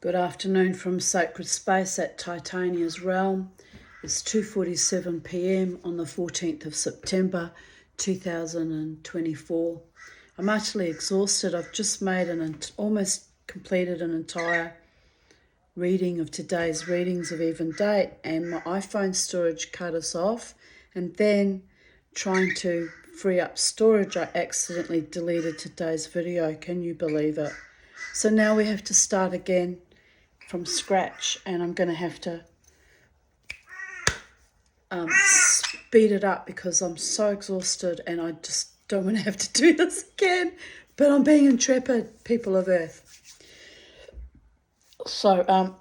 Good afternoon from Sacred Space at Titania's Realm. It's 2:47 p.m. on the 14th of September 2024. I'm utterly exhausted. I've just made almost completed an entire reading of today's readings of even date, and my iPhone storage cut us off, and then trying to free up storage, I accidentally deleted today's video. Can you believe it? So now we have to start again from scratch, and I'm going to have to speed it up because I'm so exhausted and I just don't want to have to do this again. But I'm being intrepid, people of Earth. So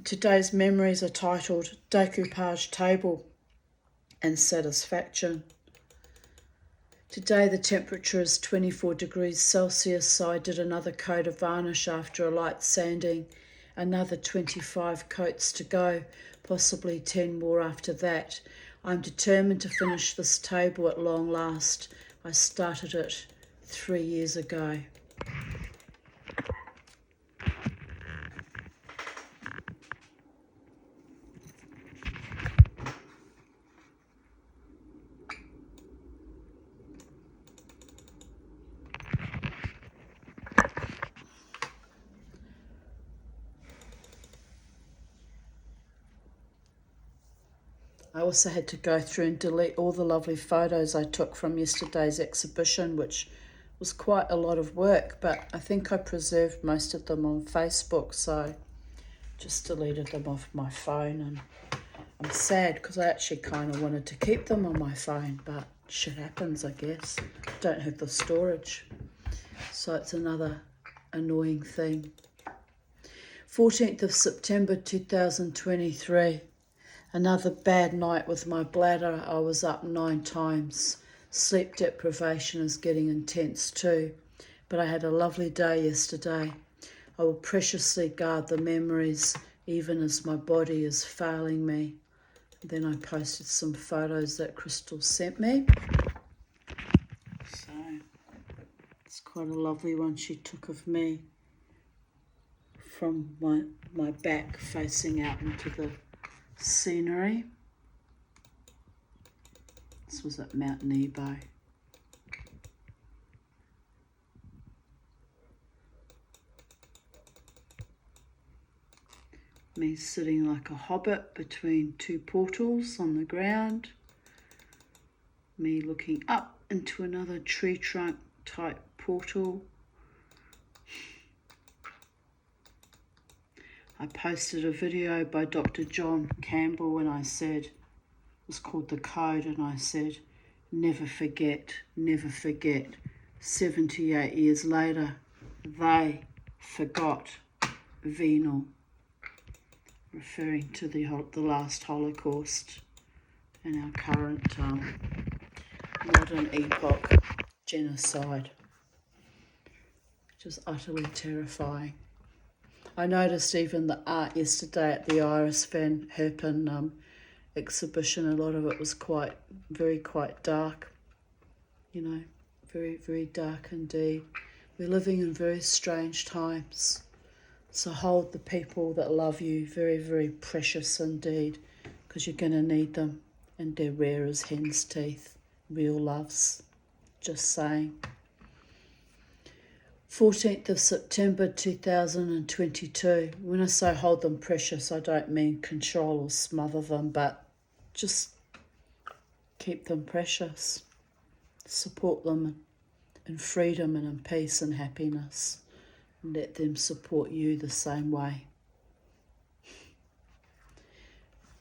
today's memories are titled Decoupage Table and Satisfaction. Today the temperature is 24 degrees Celsius, so I did another coat of varnish after a light sanding. Another 25 coats to go, possibly 10 more after that. I'm determined to finish this table at long last. I started it 3 years ago. I also had to go through and delete all the lovely photos I took from yesterday's exhibition, which was quite a lot of work, but I think I preserved most of them on Facebook, so just deleted them off my phone. And I'm sad because I actually kind of wanted to keep them on my phone, but shit happens, I guess. Don't have the storage, so it's another annoying thing. 14th of September 2023. Another bad night with my bladder. I was up 9 times. Sleep deprivation is getting intense too. But I had a lovely day yesterday. I will preciously guard the memories even as my body is failing me. Then I posted some photos that Crystal sent me. So it's quite a lovely one she took of me from my back facing out into the scenery. This was at Mount Nebo. Me sitting like a hobbit between 2 portals on the ground. Me looking up into another tree trunk type portal. I posted a video by Dr. John Campbell and I said, it was called The Code, and I said, never forget, never forget. 78 years later, they forgot venal, referring to the last Holocaust and our current modern epoch genocide, which is utterly terrifying. I noticed even the art yesterday at the Iris Van Herpen exhibition. A lot of it was quite dark, very, very dark indeed. We're living in very strange times. So hold the people that love you very, very precious indeed, because you're going to need them, and they're rare as hen's teeth. Real loves. Just saying. 14th of September 2022. When I say hold them precious, I don't mean control or smother them, but just keep them precious. Support them in freedom and in peace and happiness. And let them support you the same way.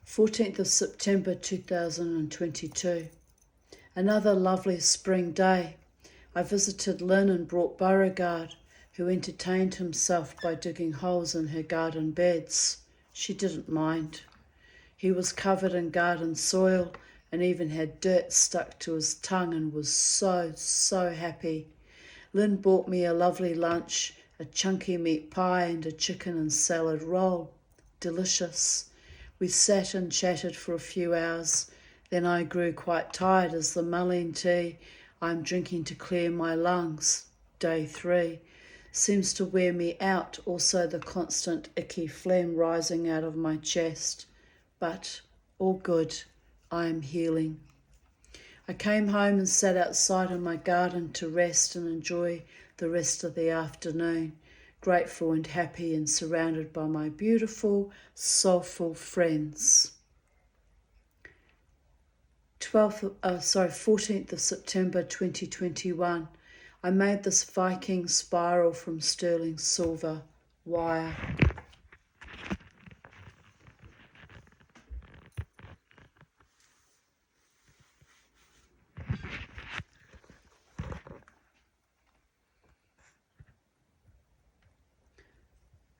14th of September 2022. Another lovely spring day. I visited Lynn and brought Beauregard, who entertained himself by digging holes in her garden beds. She didn't mind. He was covered in garden soil and even had dirt stuck to his tongue and was so happy. Lynn bought me a lovely lunch, a chunky meat pie and a chicken and salad roll. Delicious. We sat and chatted for a few hours. Then I grew quite tired as the mullein tea I'm drinking to clear my lungs. Day 3. seems to wear me out, also the constant icky phlegm rising out of my chest. But all good, I am healing. I came home and sat outside in my garden to rest and enjoy the rest of the afternoon, grateful and happy and surrounded by my beautiful, soulful friends. 14th of September 2021. I made this Viking spiral from sterling silver wire.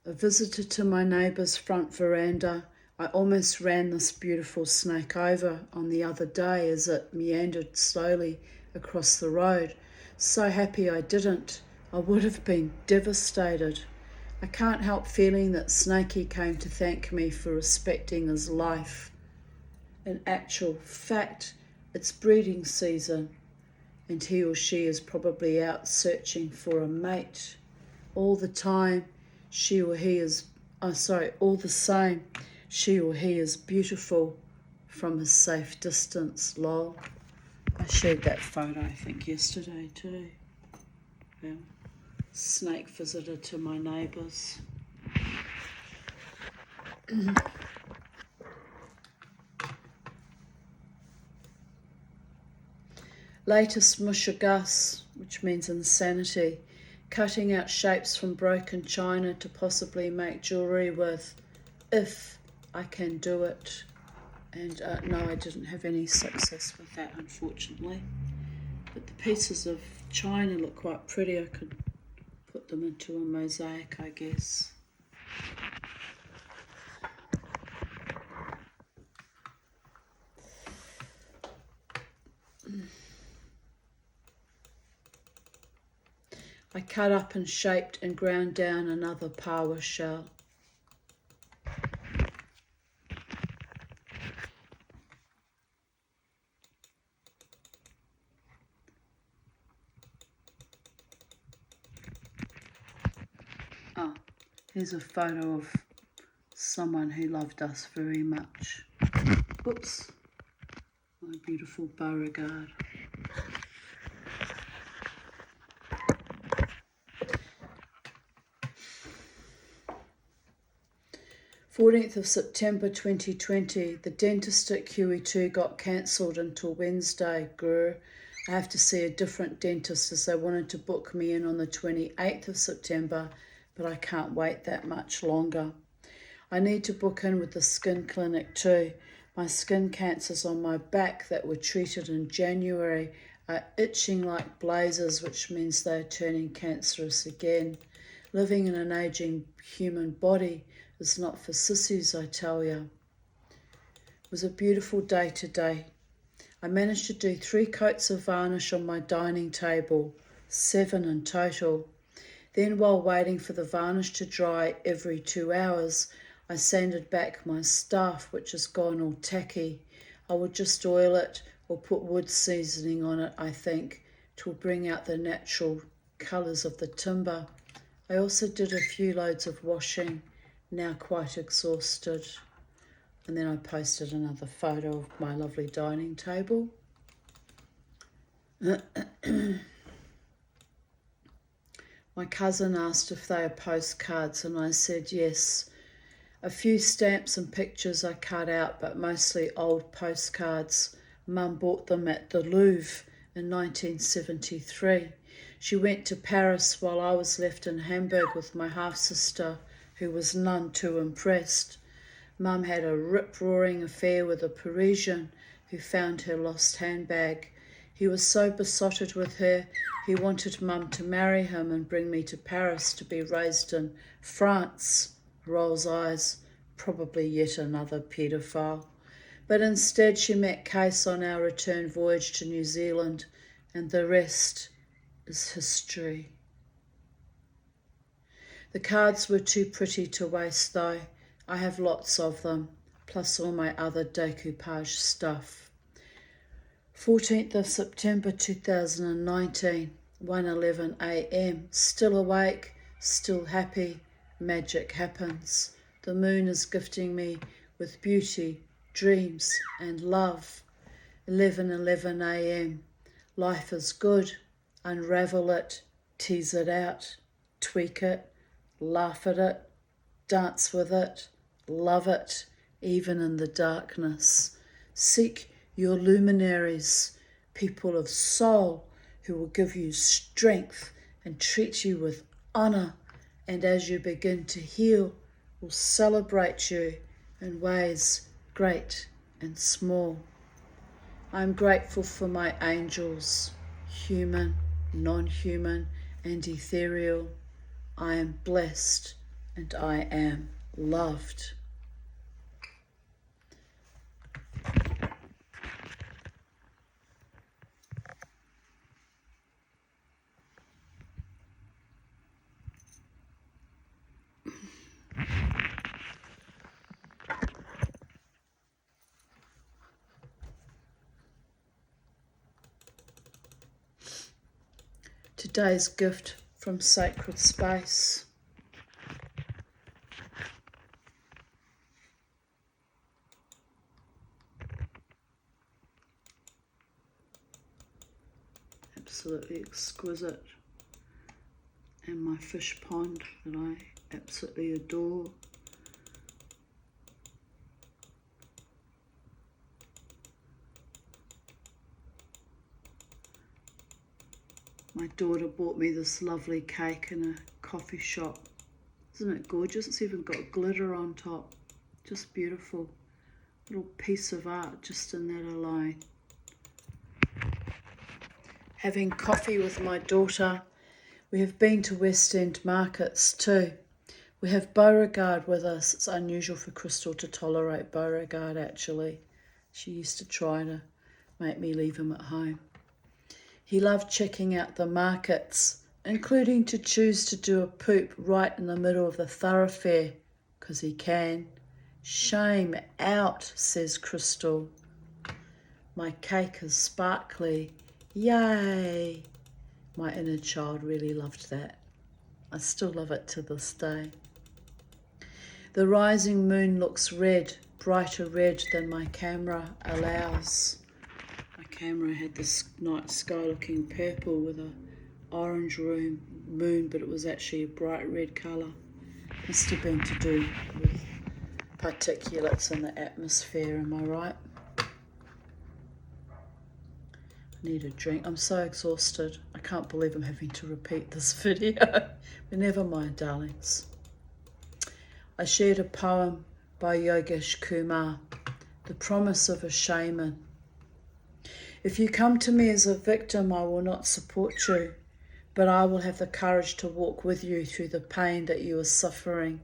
A visitor to my neighbour's front veranda. I almost ran this beautiful snake over on the other day as it meandered slowly across the road. So happy I didn't. I would have been devastated. I can't help feeling that Snakey came to thank me for respecting his life. In actual fact, it's breeding season, and he or she is probably out searching for a mate. All the time, all the same, she or he is beautiful from a safe distance, lol. I shared that photo, I think, yesterday too. Snake visitor to my neighbours. Latest mushagus, which means insanity. Cutting out shapes from broken china to possibly make jewellery with, if I can do it. And no, I didn't have any success with that, unfortunately. But the pieces of china look quite pretty. I could put them into a mosaic, I guess. I cut up and shaped and ground down another pawa shell. Here's a photo of someone who loved us very much. Oops, my beautiful Beauregard. 14th of September 2020, the dentist at QE2 got cancelled until Wednesday. Grr. I have to see a different dentist as they wanted to book me in on the 28th of September, but I can't wait that much longer. I need to book in with the skin clinic too. My skin cancers on my back that were treated in January are itching like blazes, which means they are turning cancerous again. Living in an aging human body is not for sissies, I tell you. It was a beautiful day today. I managed to do 3 coats of varnish on my dining table, 7 in total. Then, while waiting for the varnish to dry every 2 hours, I sanded back my stuff, which has gone all tacky. I would just oil it or put wood seasoning on it, I think. It will bring out the natural colours of the timber. I also did a few loads of washing, now quite exhausted. And then I posted another photo of my lovely dining table. My cousin asked if they are postcards and I said yes. A few stamps and pictures I cut out, but mostly old postcards. Mum bought them at the Louvre in 1973. She went to Paris while I was left in Hamburg with my half-sister, who was none too impressed. Mum had a rip-roaring affair with a Parisian who found her lost handbag. He was so besotted with her, he wanted Mum to marry him and bring me to Paris to be raised in France. Rolls eyes, probably yet another paedophile. But instead she met Case on our return voyage to New Zealand, and the rest is history. The cards were too pretty to waste though. I have lots of them, plus all my other decoupage stuff. 14th of September 2019, 1:11 a.m. Still awake, still happy, magic happens. The moon is gifting me with beauty, dreams and love. 11:11 a.m. Life is good. Unravel it, tease it out, tweak it, laugh at it, dance with it, love it, even in the darkness. Seek your luminaries, people of soul, who will give you strength and treat you with honour, and as you begin to heal, will celebrate you in ways great and small. I'm grateful for my angels, human, non-human, and ethereal. I am blessed and I am loved. Today's gift from Sacred Space. Absolutely exquisite. And my fish pond that I absolutely adore. My daughter bought me this lovely cake in a coffee shop. Isn't it gorgeous? It's even got glitter on top. Just beautiful. Little piece of art just in that alone. Having coffee with my daughter. We have been to West End markets too. We have Beauregard with us. It's unusual for Crystal to tolerate Beauregard actually. She used to try to make me leave him at home. He loved checking out the markets, including to choose to do a poop right in the middle of the thoroughfare, because he can. Shame out, says Crystal. My cake is sparkly. Yay! My inner child really loved that. I still love it to this day. The rising moon looks red, brighter red than my camera allows. My camera had this night sky looking purple with a orange moon, but it was actually a bright red colour. Must have been to do with particulates in the atmosphere, am I right? I need a drink. I'm so exhausted. I can't believe I'm having to repeat this video. But never mind, darlings. I shared a poem by Yogesh Kumar, The Promise of a Shaman. If you come to me as a victim, I will not support you, but I will have the courage to walk with you through the pain that you are suffering.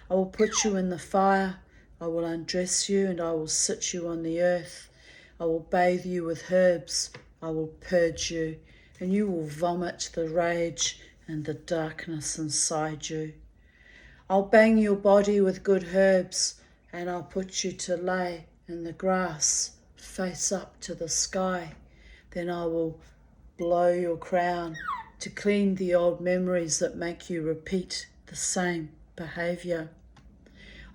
I will put you in the fire, I will undress you, and I will sit you on the earth. I will bathe you with herbs, I will purge you, and you will vomit the rage and the darkness inside you. I'll bang your body with good herbs, and I'll put you to lay in the grass, face up to the sky. Then I will blow your crown to clean the old memories that make you repeat the same behaviour.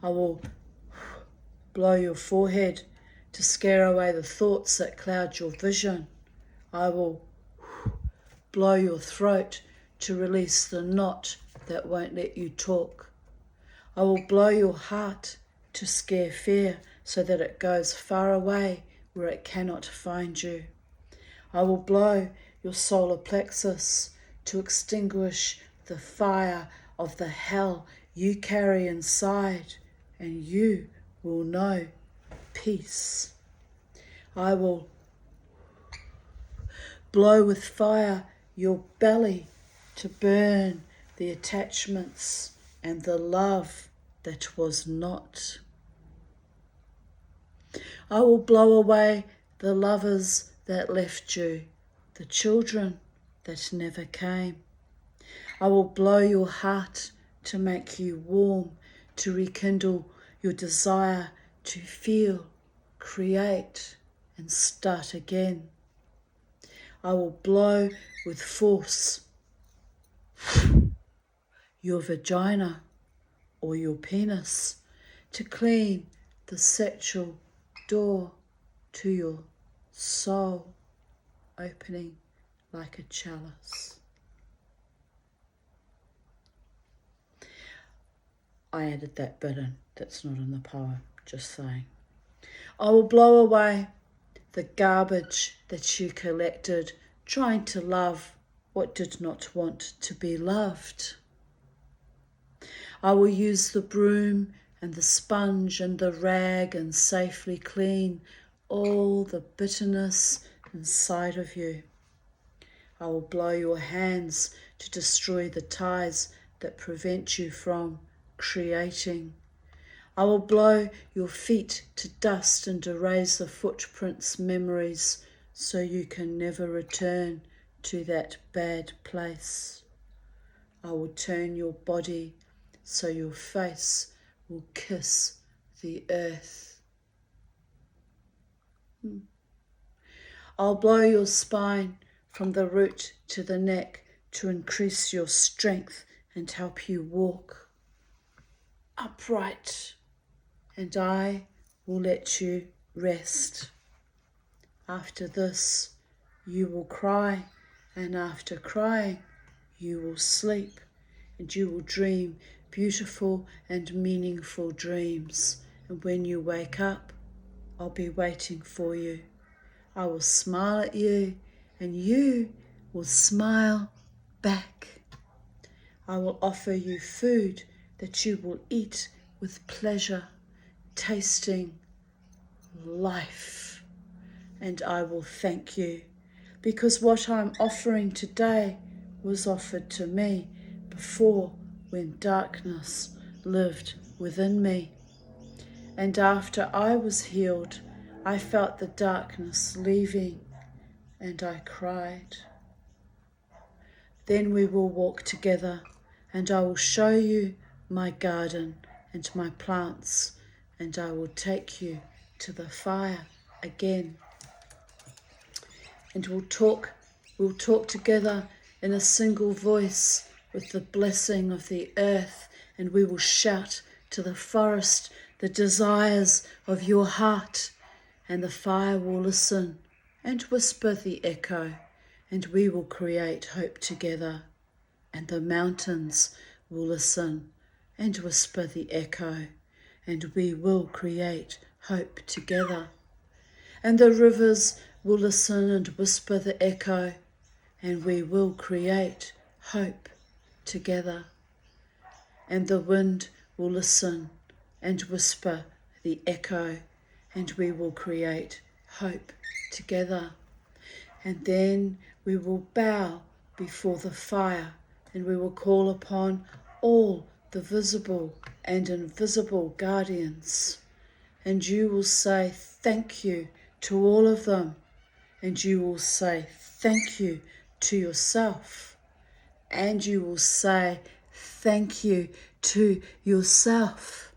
I will blow your forehead to scare away the thoughts that cloud your vision. I will blow your throat to release the knot that won't let you talk. I will blow your heart to scare fear so that it goes far away where it cannot find you. I will blow your solar plexus to extinguish the fire of the hell you carry inside, and you will know peace. I will blow with fire your belly to burn the attachments and the love that was not. I will blow away the lovers that left you, the children that never came. I will blow your heart to make you warm, to rekindle your desire to feel, create, and start again. I will blow with force your vagina or your penis, to clean the sexual door to your soul, opening like a chalice. I added that bit in, that's not in the poem, just saying. I will blow away the garbage that you collected, trying to love what did not want to be loved. I will use the broom and the sponge and the rag and safely clean all the bitterness inside of you. I will blow your hands to destroy the ties that prevent you from creating. I will blow your feet to dust and erase the footprints' memories so you can never return to that bad place. I will turn your body so your face will kiss the earth. I'll blow your spine from the root to the neck to increase your strength and help you walk upright. And I will let you rest. After this, you will cry, and after crying, you will sleep, and you will dream beautiful and meaningful dreams. And when you wake up, I'll be waiting for you. I will smile at you, and you will smile back. I will offer you food that you will eat with pleasure, tasting life. And I will thank you, because what I'm offering today was offered to me before, when darkness lived within me. And after I was healed, I felt the darkness leaving, and I cried. Then we will walk together, and I will show you my garden and my plants, and I will take you to the fire again. And we'll talk together in a single voice with the blessing of the earth, and we will shout to the forest the desires of your heart, and the fire will listen and whisper the echo, and we will create hope together, and the mountains will listen and whisper the echo, and we will create hope together, and the rivers will listen and whisper the echo, and we will create hope together, and the wind will listen and whisper the echo, and we will create hope together. And then we will bow before the fire, and we will call upon all the visible and invisible guardians, and you will say thank you to all of them, and you will say thank you to yourself, and you will say thank you to yourself,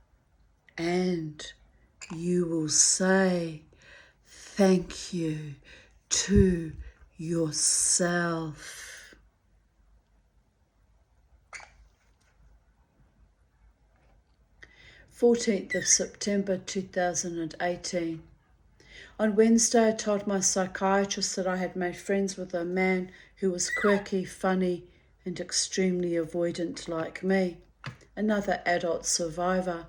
and you will say thank you to yourself. 14th of September 2018. On Wednesday, I told my psychiatrist that I had made friends with a man who was quirky, funny, and extremely avoidant like me, another adult survivor.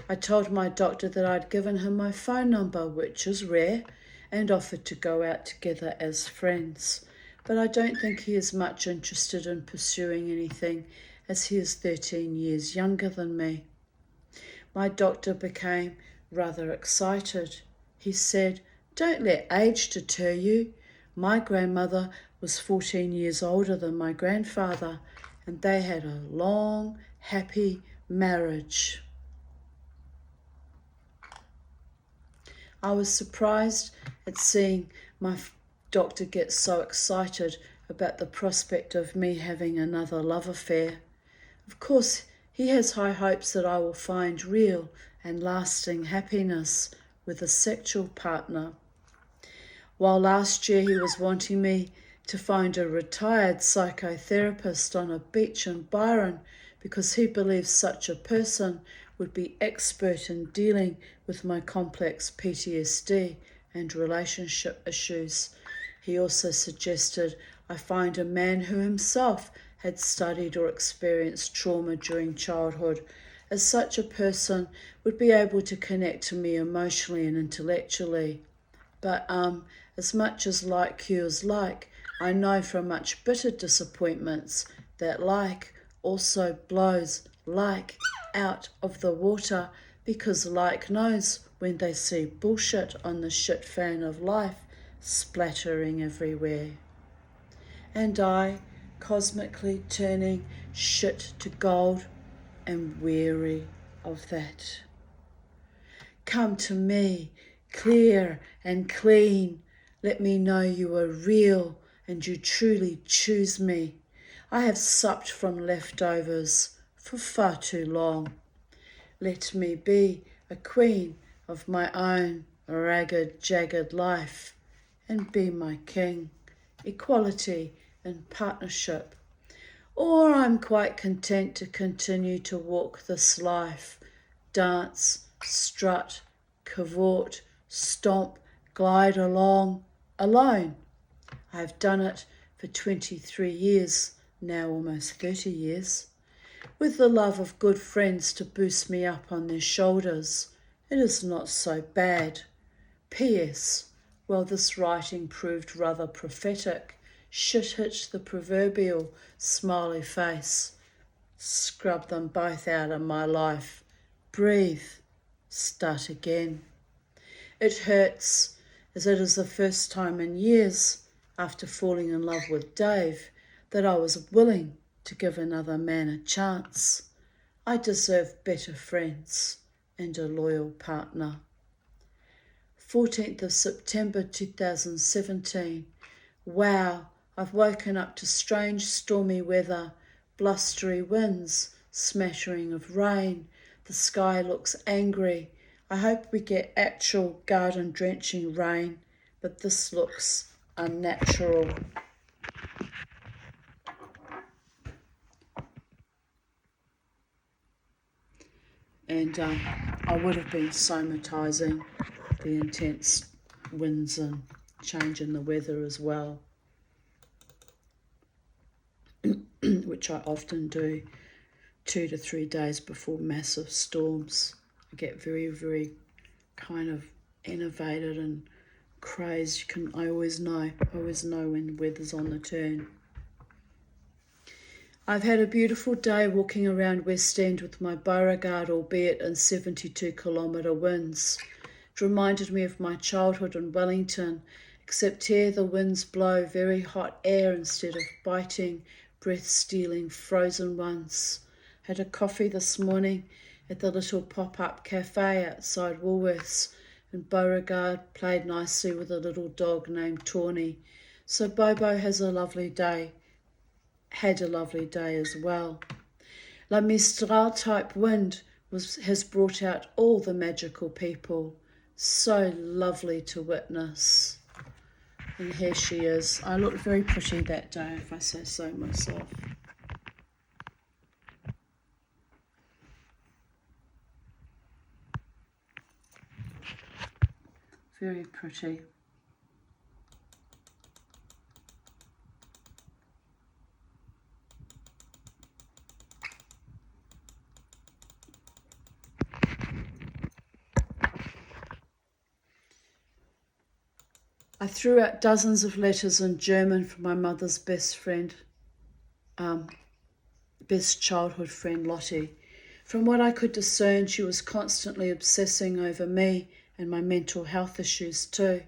I told my doctor that I'd given him my phone number, which is rare, and offered to go out together as friends. But I don't think he is much interested in pursuing anything, as he is 13 years younger than me. My doctor became rather excited. He said, "Don't let age deter you. My grandmother was 14 years older than my grandfather, and they had a long, happy marriage." I was surprised at seeing my doctor get so excited about the prospect of me having another love affair. Of course, he has high hopes that I will find real and lasting happiness with a sexual partner. While last year he was wanting me to find a retired psychotherapist on a beach in Byron because he believes such a person would be expert in dealing with my complex PTSD and relationship issues. He also suggested I find a man who himself had studied or experienced trauma during childhood, as such a person would be able to connect to me emotionally and intellectually. But as much as like cures like, I know from much bitter disappointments that like also blows like out of the water, because like knows when they see bullshit on the shit fan of life splattering everywhere. And I, cosmically turning shit to gold, am weary of that. Come to me, clear and clean. Let me know you are real and you truly choose me. I have supped from leftovers for far too long. Let me be a queen of my own ragged, jagged life and be my king. Equality and partnership. Or I'm quite content to continue to walk this life, dance, strut, cavort, stomp, glide along, alone. I've done it for 23 years, now almost 30 years, with the love of good friends to boost me up on their shoulders. It is not so bad. P.S. Well, this writing proved rather prophetic. Shit hit the proverbial smiley face. Scrub them both out of my life. Breathe. Start again. It hurts, as it is the first time in years, after falling in love with Dave, that I was willing to give another man a chance. I deserve better friends and a loyal partner. 14th of September 2017. Wow, I've woken up to strange stormy weather, blustery winds, smattering of rain. The sky looks angry. I hope we get actual garden drenching rain, but this looks unnatural. And I would have been somatising the intense winds and change in the weather as well, which I often do 2 to 3 days before massive storms. I get very, very kind of innovated and crazed. I always know when weather's on the turn. I've had a beautiful day walking around West End with my Beauregard, albeit in 72-kilometre winds. It reminded me of my childhood in Wellington, except here the winds blow very hot air instead of biting, breath-stealing frozen ones. Had a coffee this morning at the little pop-up cafe outside Woolworths, and Beauregard played nicely with a little dog named Tawny. So Bobo had a lovely day as well. La Mistral type wind has brought out all the magical people. So lovely to witness. And here she is. I looked very pretty that day, if I say so myself. Very pretty. I threw out dozens of letters in German from my mother's best childhood friend Lottie. From what I could discern, she was constantly obsessing over me and my mental health issues too.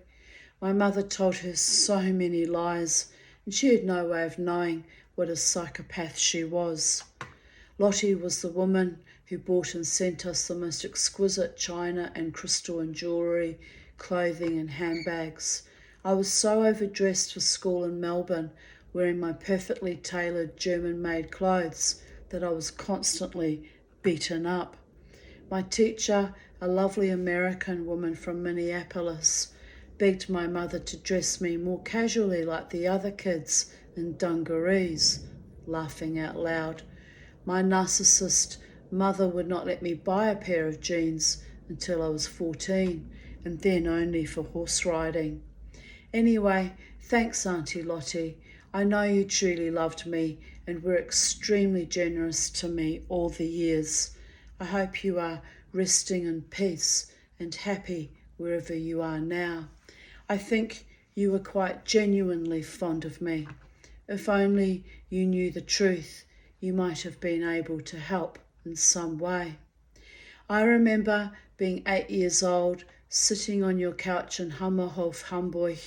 My mother told her so many lies, and she had no way of knowing what a psychopath she was. Lottie was the woman who bought and sent us the most exquisite china and crystal and jewellery, clothing and handbags. I was so overdressed for school in Melbourne, wearing my perfectly tailored German-made clothes, that I was constantly beaten up. My teacher, a lovely American woman from Minneapolis, begged my mother to dress me more casually like the other kids in dungarees, laughing out loud. My narcissist mother would not let me buy a pair of jeans until I was 14, and then only for horse riding. Anyway, thanks Auntie Lottie. I know you truly loved me and were extremely generous to me all the years. I hope you are resting in peace and happy wherever you are now. I think you were quite genuinely fond of me. If only you knew the truth, you might have been able to help in some way. I remember being 8 years old, sitting on your couch in Hammerhof, Hamburg,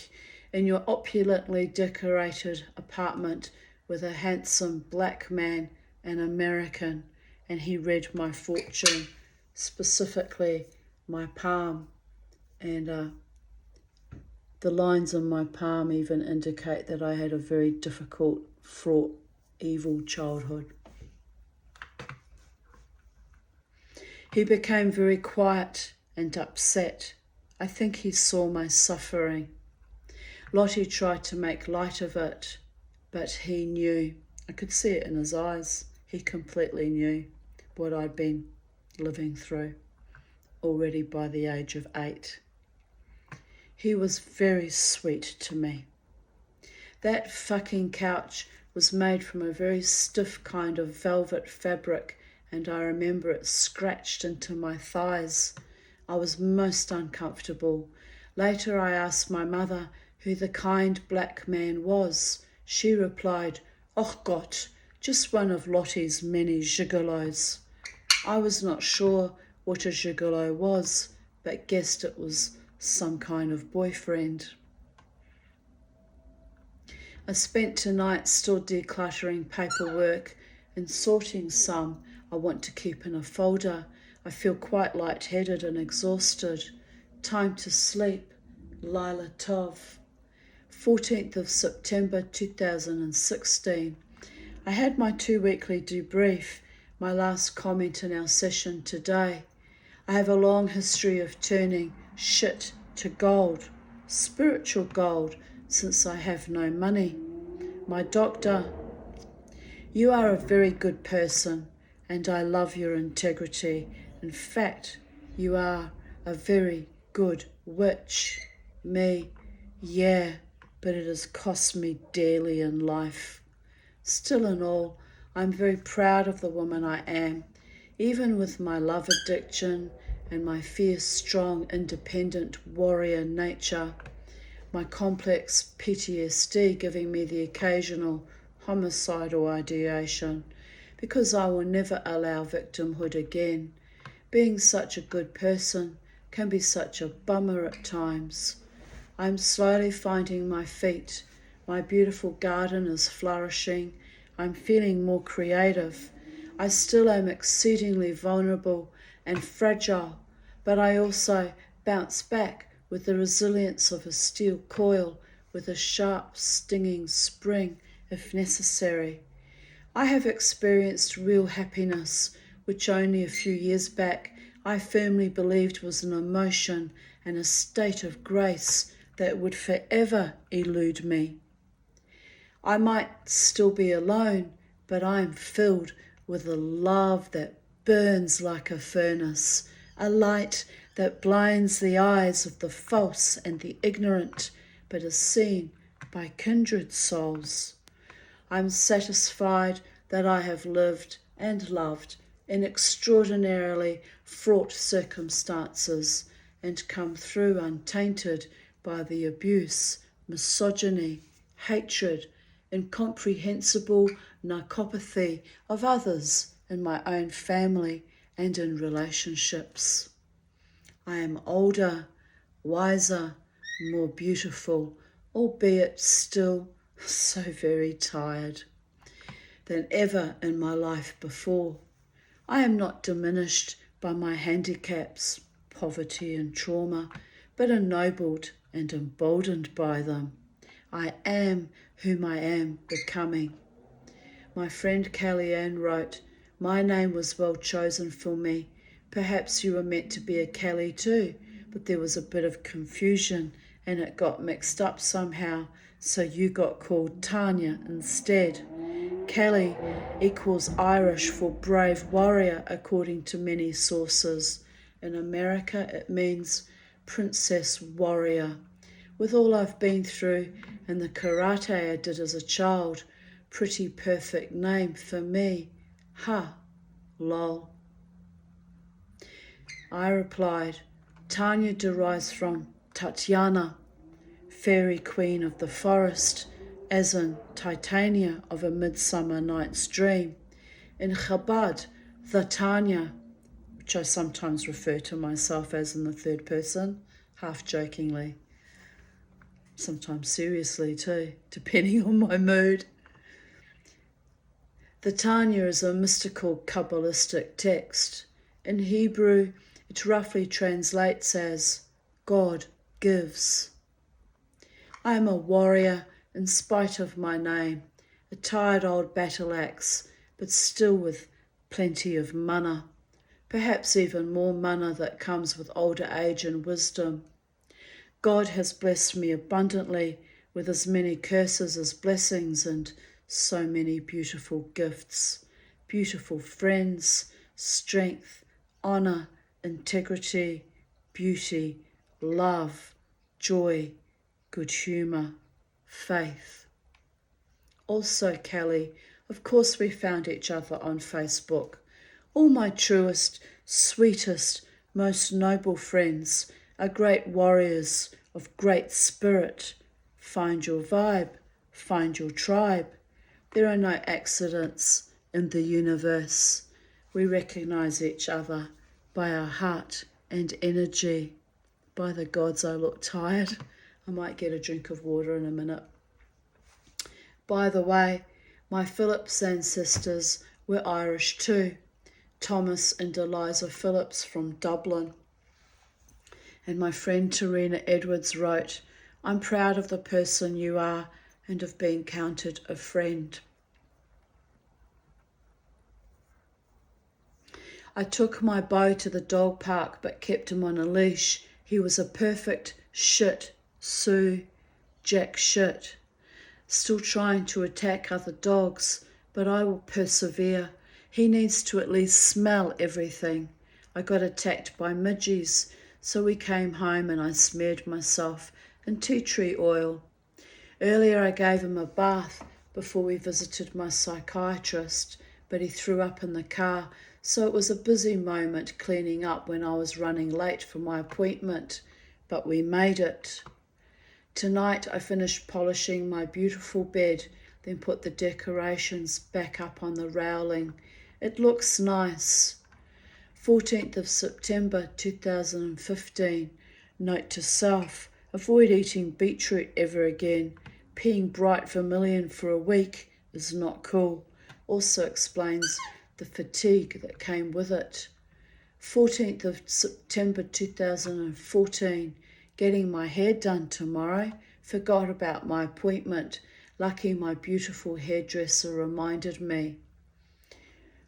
in your opulently decorated apartment with a handsome black man, an American, and he read my fortune, specifically my palm. And the lines on my palm even indicate that I had a very difficult, fraught, evil childhood. He became very quiet and upset. I think he saw my suffering. Lottie tried to make light of it, but he knew. I could see it in his eyes. He completely knew what I'd been living through already by the age of 8. He was very sweet to me. That fucking couch was made from a very stiff kind of velvet fabric, and I remember it scratched into my thighs. I was most uncomfortable. Later I asked my mother who the kind black man was. She replied, "Och Gott, just one of Lottie's many gigolos." I was not sure what a gigolo was, but guessed it was some kind of boyfriend. I spent tonight still decluttering paperwork and sorting some I want to keep in a folder. I feel quite lightheaded and exhausted. Time to sleep. Lila Tov. 14th of September 2016. I had my 2-weekly debrief, my last comment in our session today. I have a long history of turning shit to gold, spiritual gold, since I have no money. My doctor: "You are a very good person and I love your integrity. In fact, you are a very good witch." Me: "Yeah, but it has cost me dearly in life." Still in all, I'm very proud of the woman I am, even with my love addiction and my fierce, strong, independent warrior nature, my complex PTSD giving me the occasional homicidal ideation, because I will never allow victimhood again. Being such a good person can be such a bummer at times. I'm slowly finding my feet. My beautiful garden is flourishing. I'm feeling more creative. I still am exceedingly vulnerable and fragile, but I also bounce back with the resilience of a steel coil, with a sharp, stinging spring if necessary. I have experienced real happiness, which only a few years back I firmly believed was an emotion and a state of grace that would forever elude me. I might still be alone, but I am filled with a love that burns like a furnace, a light that blinds the eyes of the false and the ignorant, but is seen by kindred souls. I'm satisfied that I have lived and loved in extraordinarily fraught circumstances and come through untainted by the abuse, misogyny, hatred, incomprehensible narcopathy of others in my own family and in relationships. I am older, wiser, more beautiful, albeit still so very tired, than ever in my life before. I am not diminished by my handicaps, poverty and trauma, but ennobled and emboldened by them. I am whom I am becoming. My friend Kellyanne wrote, "My name was well chosen for me. Perhaps you were meant to be a Kelly too, but there was a bit of confusion and it got mixed up somehow, so you got called Tanya instead. Kelly equals Irish for brave warrior according to many sources. In America it means princess warrior. With all I've been through and the karate I did as a child, pretty perfect name for me. Ha, lol. I replied, Tanya derives from Tatiana, fairy queen of the forest, as in Titania of A Midsummer Night's Dream. In Chabad, the Tanya, which I sometimes refer to myself as in the third person, half jokingly, sometimes seriously too, depending on my mood. The Tanya is a mystical Kabbalistic text. In Hebrew, it roughly translates as God gives. I am a warrior in spite of my name, a tired old battle axe, but still with plenty of mana, perhaps even more mana that comes with older age and wisdom. God has blessed me abundantly with as many curses as blessings and so many beautiful gifts, beautiful friends, strength, honour, integrity, beauty, love, joy, good humour, faith. Also, Kelly, of course we found each other on Facebook. All my truest, sweetest, most noble friends are great warriors of great spirit. Find your vibe, find your tribe. There are no accidents in the universe. We recognize each other by our heart and energy. By the gods, I look tired. I might get a drink of water in a minute. By the way, my Phillips ancestors were Irish too. Thomas and Eliza Phillips from Dublin. And my friend Tarina Edwards wrote, I'm proud of the person you are and of being counted a friend. I took my beau to the dog park but kept him on a leash. He was a perfect shit, Sue, jack shit. Still trying to attack other dogs, but I will persevere. He needs to at least smell everything. I got attacked by midgies, so we came home and I smeared myself in tea tree oil. Earlier I gave him a bath before we visited my psychiatrist, but he threw up in the car, so it was a busy moment cleaning up when I was running late for my appointment, but we made it. Tonight I finished polishing my beautiful bed, then put the decorations back up on the railing. It looks nice. 14th of September 2015. Note to self, avoid eating beetroot ever again. Peeing bright vermilion for a week is not cool. Also explains the fatigue that came with it. 14th of September 2014. Getting my hair done tomorrow. Forgot about my appointment. Lucky my beautiful hairdresser reminded me.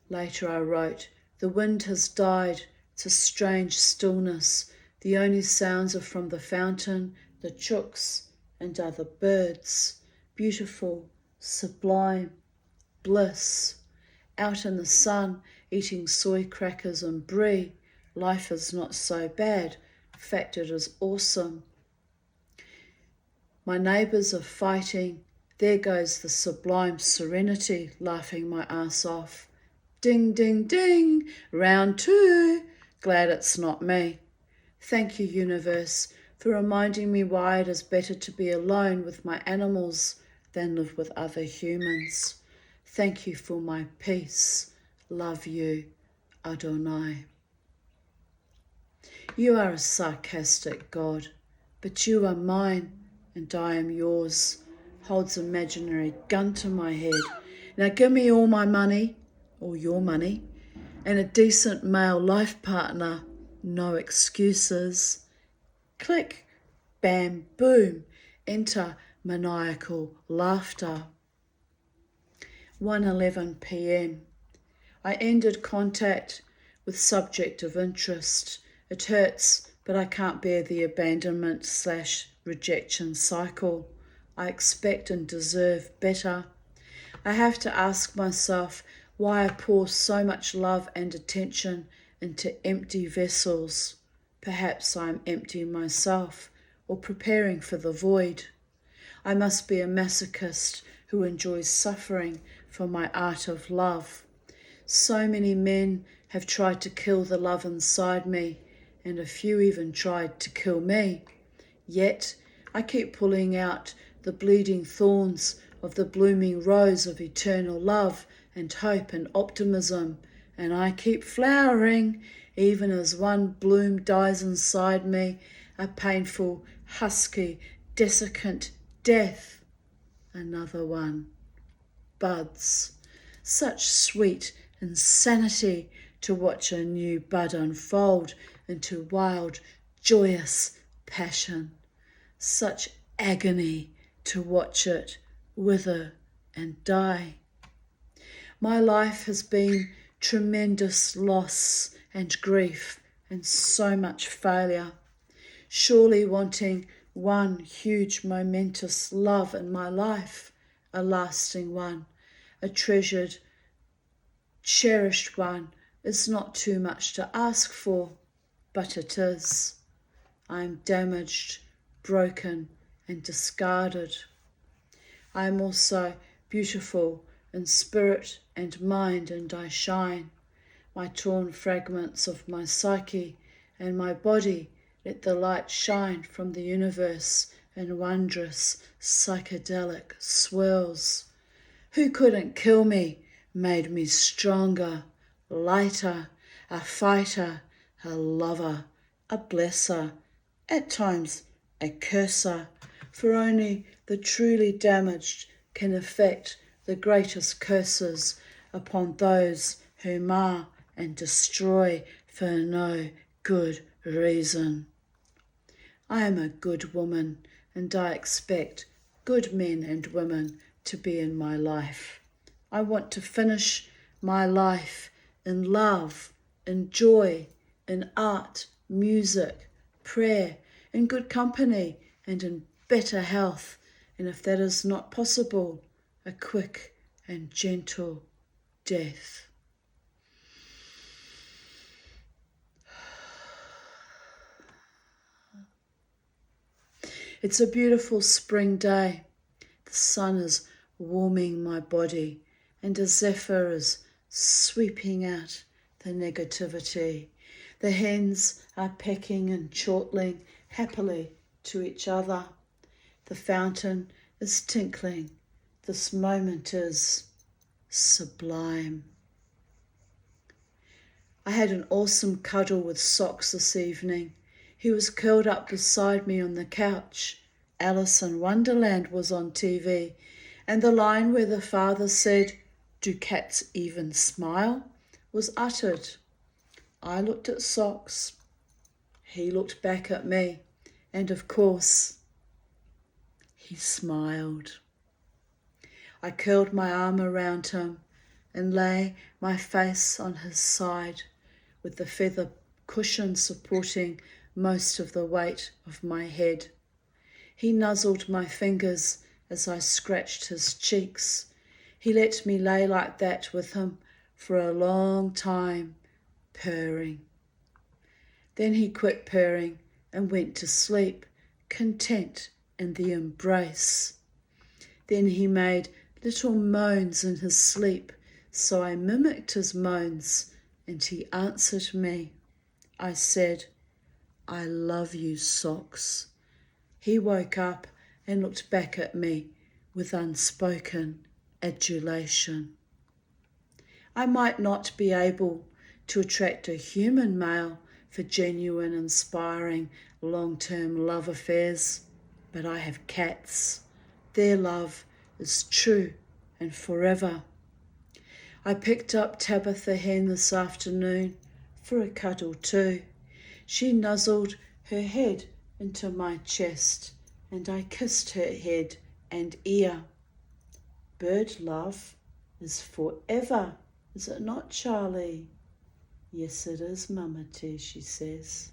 Later I wrote, the wind has died. It's a strange stillness. The only sounds are from the fountain, the chooks, and other birds. Beautiful, sublime, bliss. Out in the sun, eating soy crackers and brie. Life is not so bad. In fact, it is awesome. My neighbours are fighting. There goes the sublime serenity, laughing my ass off. Ding, ding, ding, round two. Glad it's not me. Thank you, universe, for reminding me why it is better to be alone with my animals than live with other humans. Thank you for my peace. Love you, Adonai. You are a sarcastic God, but you are mine and I am yours. Holds an imaginary gun to my head. Now give me all my money, or your money, and a decent male life partner. No excuses. Click, bam, boom. Enter maniacal laughter. 1:11 p.m. I ended contact with subject of interest. It hurts, but I can't bear the abandonment/rejection cycle. I expect and deserve better. I have to ask myself why I pour so much love and attention into empty vessels. Perhaps I'm empty myself, or preparing for the void. I must be a masochist who enjoys suffering for my art of love. So many men have tried to kill the love inside me, and a few even tried to kill me. Yet I keep pulling out the bleeding thorns of the blooming rose of eternal love and hope and optimism, and I keep flowering, even as one bloom dies inside me, a painful, husky, desiccant death. Another one buds. Such sweet insanity to watch a new bud unfold into wild, joyous passion. Such agony to watch it wither and die. My life has been tremendous loss and grief and so much failure. Surely wanting one huge momentous love in my life, a lasting one, a treasured, cherished one, is not too much to ask for, but it is. I am damaged, broken, and discarded. I am also beautiful in spirit and mind, and I shine. My torn fragments of my psyche and my body, let the light shine from the universe in wondrous psychedelic swirls. Who couldn't kill me made me stronger, lighter, a fighter, a lover, a blesser, at times a curser, for only the truly damaged can effect the greatest curses upon those who mar and destroy for no good reason. I am a good woman, and I expect good men and women to be in my life. I want to finish my life in love, in joy, in art, music, prayer, in good company, and in better health, and if that is not possible, a quick and gentle death. It's a beautiful spring day. The sun is warming my body, and a zephyr is sweeping out the negativity. The hens are pecking and chortling happily to each other. The fountain is tinkling. This moment is sublime. I had an awesome cuddle with Socks this evening. He was curled up beside me on the couch. Alice in Wonderland was on TV, and the line where the father said, "Do cats even smile?" was uttered. I looked at Socks. He looked back at me, and of course, he smiled. I curled my arm around him and lay my face on his side, with the feather cushion supporting most of the weight of my head. He nuzzled my fingers as I scratched his cheeks. He let me lay like that with him for a long time, purring. Then he quit purring and went to sleep, content in the embrace. Then he made little moans in his sleep, so I mimicked his moans, and he answered me. I said, "I love you, Socks." He woke up and looked back at me with unspoken adulation. I might not be able to attract a human male for genuine, inspiring, long-term love affairs, but I have cats. Their love is true and forever. I picked up Tabitha Hen this afternoon for a cuddle too. She nuzzled her head into my chest, and I kissed her head and ear. Bird love is forever, is it not, Charlie? Yes, it is, Mamati, she says.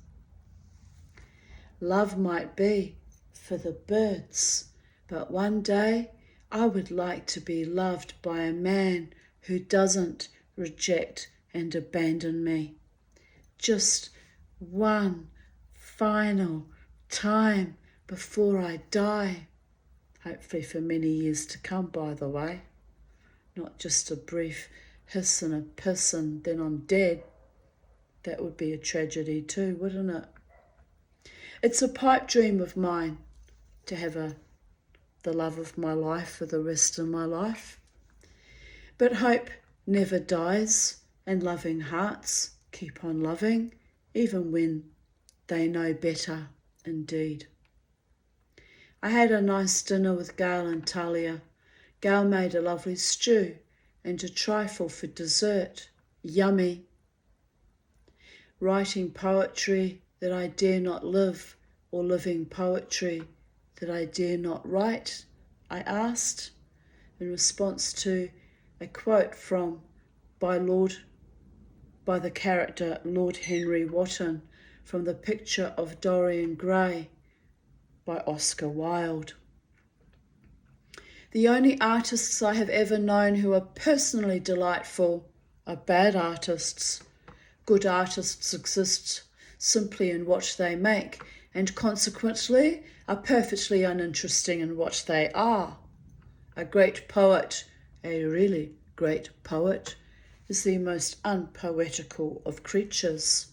Love might be for the birds, but one day I would like to be loved by a man who doesn't reject and abandon me. Just one final time before I die. Hopefully for many years to come, by the way. Not just a brief hiss and a piss and then I'm dead. That would be a tragedy too, wouldn't it? It's a pipe dream of mine to have the love of my life for the rest of my life. But hope never dies, and loving hearts keep on loving, even when they know better indeed. I had a nice dinner with Gail and Talia. Gail made a lovely stew and a trifle for dessert. Yummy. Writing poetry that I dare not live, or living poetry that I dare not write, I asked, in response to a quote by the character Lord Henry Wotton from The Picture of Dorian Gray by Oscar Wilde. The only artists I have ever known who are personally delightful are bad artists. Good artists exist simply in what they make, and consequently are perfectly uninteresting in what they are. A great poet, a really great poet, is the most unpoetical of creatures,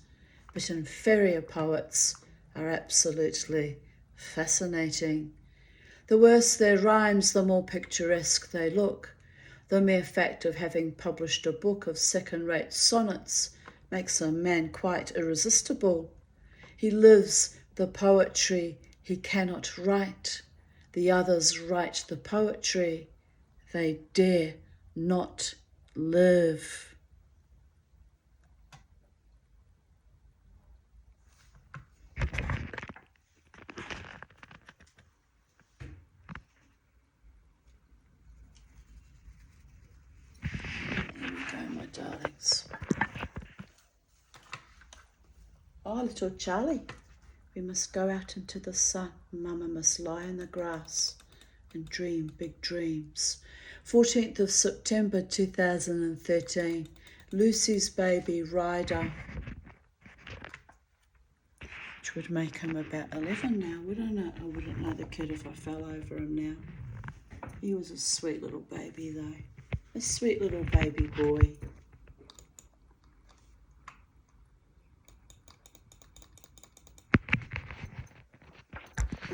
but inferior poets are absolutely fascinating. The worse their rhymes, the more picturesque they look. The mere fact of having published a book of second-rate sonnets makes a man quite irresistible. He lives the poetry he cannot write. The others write the poetry they dare not live. Here we go, my darlings. Oh, little Charlie, we must go out into the sun. Mama must lie in the grass and dream big dreams. 14th of September 2013, Lucy's baby Ryder, which would make him about 11 now, wouldn't it? I wouldn't know the kid if I fell over him now. He was a sweet little baby though, a sweet little baby boy.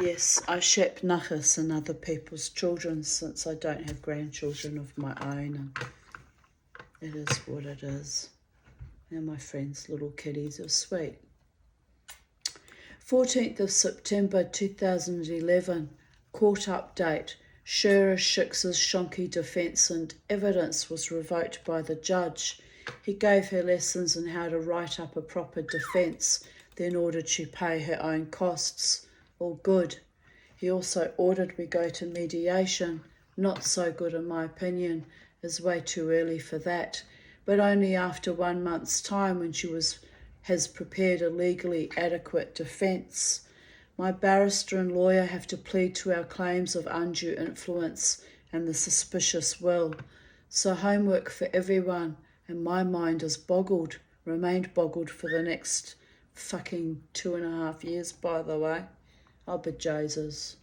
Yes, I shap nachas and other people's children since I don't have grandchildren of my own, and it is what it is. And my friends' little kiddies are sweet. 14th of September 2011, court update. Shura Shiks's Shonky defence and evidence was revoked by the judge. He gave her lessons in how to write up a proper defence, then ordered she pay her own costs. All good. He also ordered we go to mediation. Not so good in my opinion. It's way too early for that. But only after 1 month's time when she has prepared a legally adequate defence. My barrister and lawyer have to plead to our claims of undue influence and the suspicious will. So homework for everyone, and my mind is remained boggled for the next fucking 2.5 years, by the way. Oh, bejesus.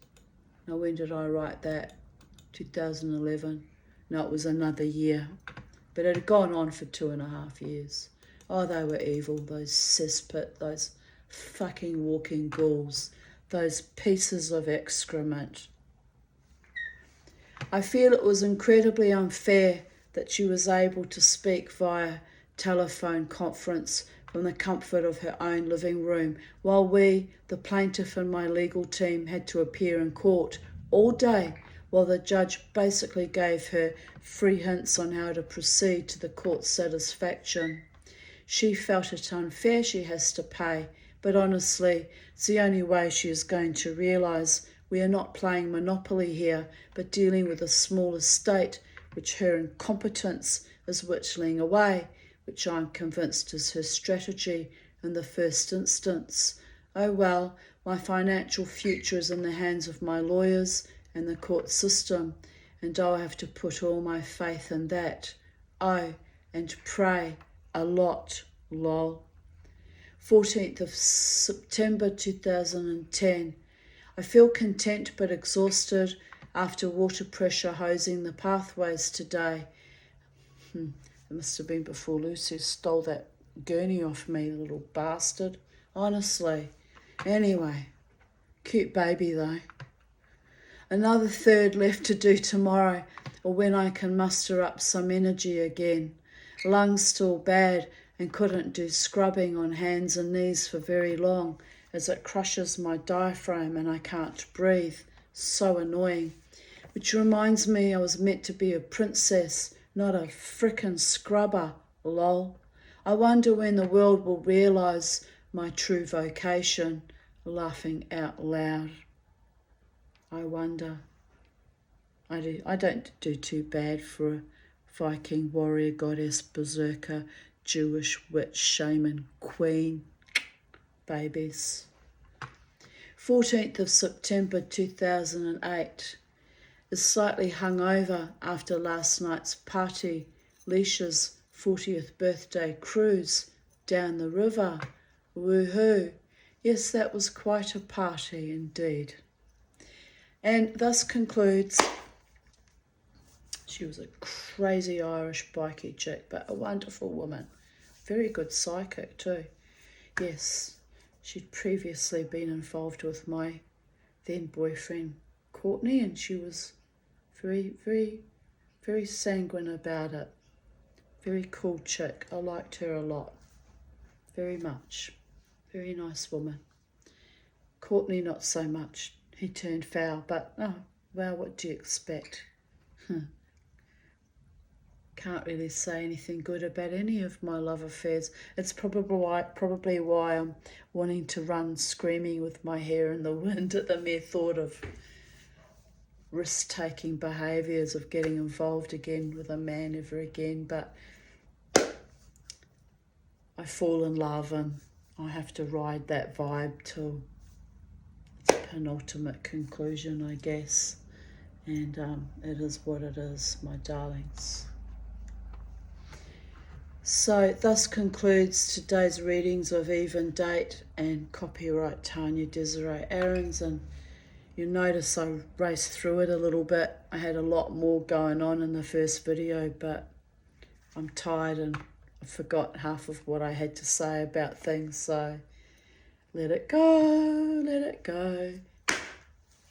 Now, when did I write that? 2011. No, it was another year. But it had gone on for 2.5 years. Oh, they were evil, those cesspit, those fucking walking ghouls, those pieces of excrement. I feel it was incredibly unfair that she was able to speak via telephone conference from the comfort of her own living room, while we, the plaintiff and my legal team, had to appear in court all day, while the judge basically gave her free hints on how to proceed to the court's satisfaction. She felt it unfair, she has to pay, but honestly, it's the only way she is going to realise we are not playing Monopoly here, but dealing with a small estate which her incompetence is whittling away, which I'm convinced is her strategy in the first instance. Oh well, my financial future is in the hands of my lawyers and the court system, and I'll have to put all my faith in that. Oh, and pray a lot, lol. 14th of September 2010. I feel content but exhausted after water pressure hosing the pathways today. It must have been before Lucy stole that gurney off me, the little bastard. Honestly. Anyway, cute baby though. Another third left to do tomorrow, or when I can muster up some energy again. Lungs still bad and couldn't do scrubbing on hands and knees for very long as it crushes my diaphragm and I can't breathe. So annoying. Which reminds me I was meant to be a princess, not a frickin' scrubber, lol. I wonder when the world will realise my true vocation, laughing out loud. I wonder. I don't do too bad for a Viking warrior, goddess, berserker, Jewish witch, shaman, queen. Babies. 14th of September 2008. Is slightly hungover after last night's party, Leisha's 40th birthday cruise down the river. Woohoo! Yes, that was quite a party indeed. And thus concludes, she was a crazy Irish bikie chick, but a wonderful woman. Very good psychic too. Yes, she'd previously been involved with my then boyfriend Courtney, and she was very, very, very sanguine about it. Very cool chick. I liked her a lot. Very much. Very nice woman. Courtney not so much. He turned foul, but oh, well, what do you expect? Can't really say anything good about any of my love affairs. It's probably why I'm wanting to run screaming with my hair in the wind at the mere thought of risk-taking behaviours of getting involved again with a man ever again. But I fall in love and I have to ride that vibe till its penultimate conclusion, I guess. And it is what it is, my darlings. So thus concludes today's readings of Even Date and copyright Tanya Desiree Aarons. And you'll notice I raced through it a little bit. I had a lot more going on in the first video, but I'm tired and I forgot half of what I had to say about things, so let it go, let it go.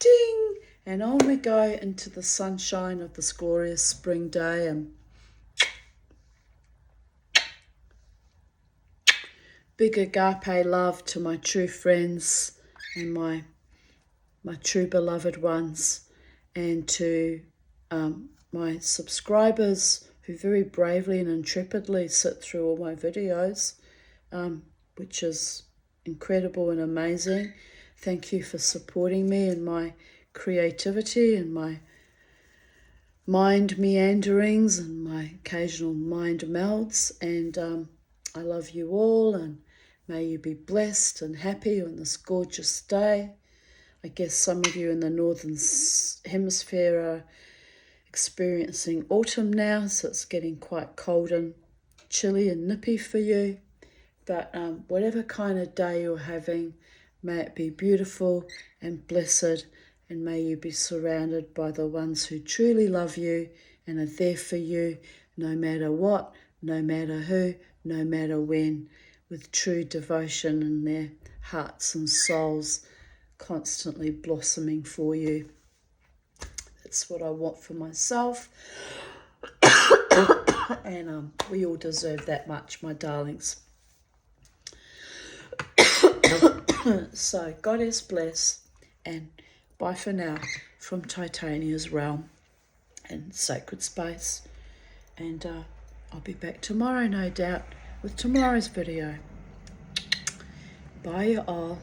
Ding! And on we go into the sunshine of this glorious spring day. And big agape love to my true friends and my true beloved ones, and to my subscribers who very bravely and intrepidly sit through all my videos, which is incredible and amazing. Thank you for supporting me in my creativity and my mind meanderings and my occasional mind melds. And I love you all, and may you be blessed and happy on this gorgeous day. I guess some of you in the Northern Hemisphere are experiencing autumn now, so it's getting quite cold and chilly and nippy for you. But whatever kind of day you're having, may it be beautiful and blessed, and may you be surrounded by the ones who truly love you and are there for you no matter what, no matter who, no matter when, with true devotion in their hearts and souls, constantly blossoming for you. That's what I want for myself. And we all deserve that much, my darlings. So, Goddess bless, and bye for now from Titania's realm and sacred space. And I'll be back tomorrow, no doubt, with tomorrow's video. Bye, you all.